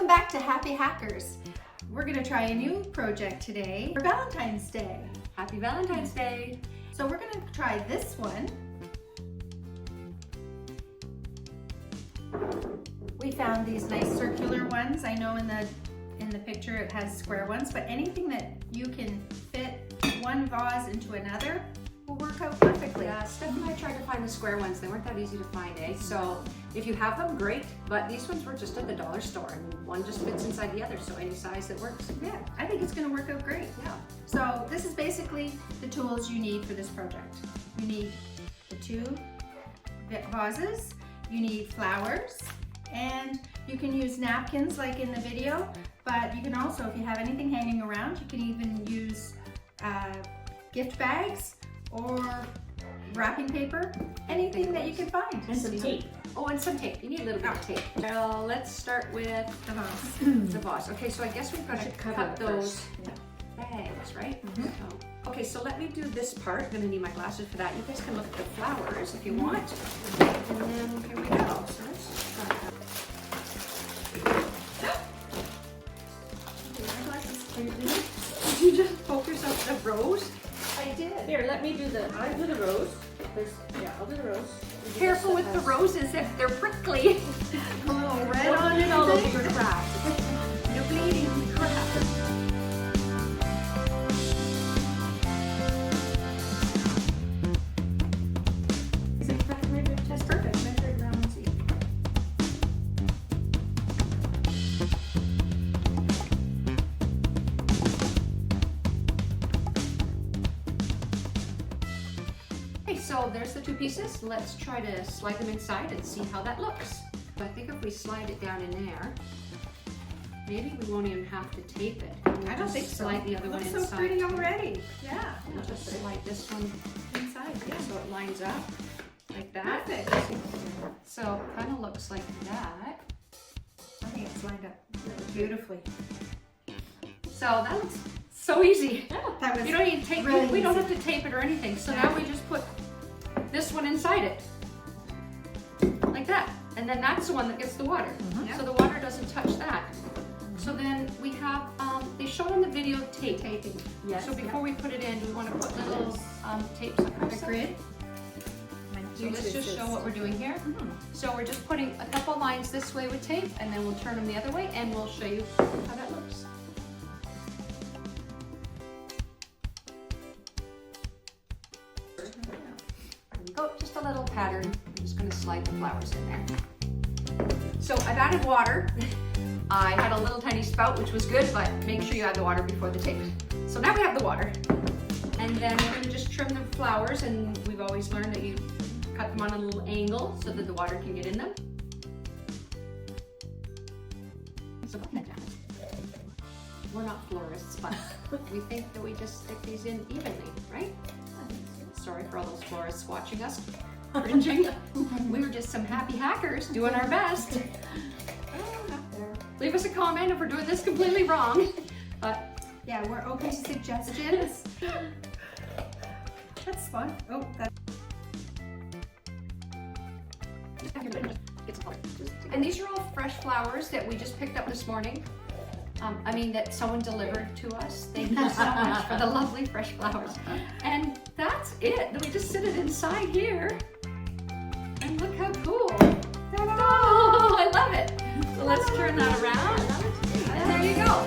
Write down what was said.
back to Happy Hackers. We're gonna try a new project today for Valentine's Day. Happy Valentine's Day. So we're gonna try this one. We found these nice circular ones. I know in the picture it has square ones, but anything that you can fit one vase into another will work out perfectly. Yeah, Steph and I tried to find the square ones. They weren't that easy to find, eh? So if you have them, great. But these ones were just at the dollar store, and one just fits inside the other, so any size that works. Yeah, I think it's gonna work out great. Yeah. So this is basically the tools you need for this project. You need the two vases, you need flowers, and you can use napkins like in the video, but you can also, if you have anything hanging around, you can even use gift bags or wrapping paper, anything that you can find. And some tape. Oh, and some tape. You need a little bit of tape. Well, let's start with The vase. the vase. Okay, so I guess we've got to cut those bags, right? Okay, so let me do this part. I'm gonna need my glasses for that. You guys can look at the flowers if you want. And then here we go. So let's try that. Did you just focus on the rose? I did. Here, let me do I'll do the rose. I'll do the rose. Careful with the roses if they're prickly. Oh, red on it all over everything. your craft. You're bleeding crap. Is it perfect? That's perfect. Measure it around and see. Okay, so there's the two pieces. Let's try to slide them inside and see how that looks. I think if we slide it down in there, maybe we won't even have to tape it. We'll I don't just think so. slide the other one Looks inside. so pretty already. Yeah. We'll just slide this one Inside. yeah, so it lines up like that. Perfect. So it kind of looks like that. I think it's lined up really beautifully. So that looks so easy. That was You don't need tape. really We don't easy. have to tape it or anything. So Yeah. now we just put this one inside it, like that, and then that's the one that gets the water. Mhm. So the water doesn't touch that. So then we have. They show in the video taping. Yes. So before we put it in, we want to put little tapes across The the grid. So let's just show what we're doing here. Mhm. So we're just putting a couple lines this way with tape, and then we'll turn them the other way, and we'll show you how that looks. There we go, just a little pattern. I'm just gonna slide the flowers in there. So I've added water. I had a little tiny spout, which was good, but make sure you add the water before the tape. So now we have the water. And then we're gonna just trim the flowers, and we've always learned that you cut them on a little angle so that the water can get in them. So we're not florists, but we think that we just stick these in evenly, right? Sorry for all those florists watching us, cringing. We were just some happy hackers doing our best. Leave us a comment if we're doing this completely wrong. But Yeah, we're open to suggestions. That's fun. Oh, that's and these are all fresh flowers that we just picked up this morning. That someone delivered to us. Thank you so much for the lovely fresh flowers. And that's it. We just sit it inside here. And look how cool. Oh, I love it. So let's turn that around. And there you go.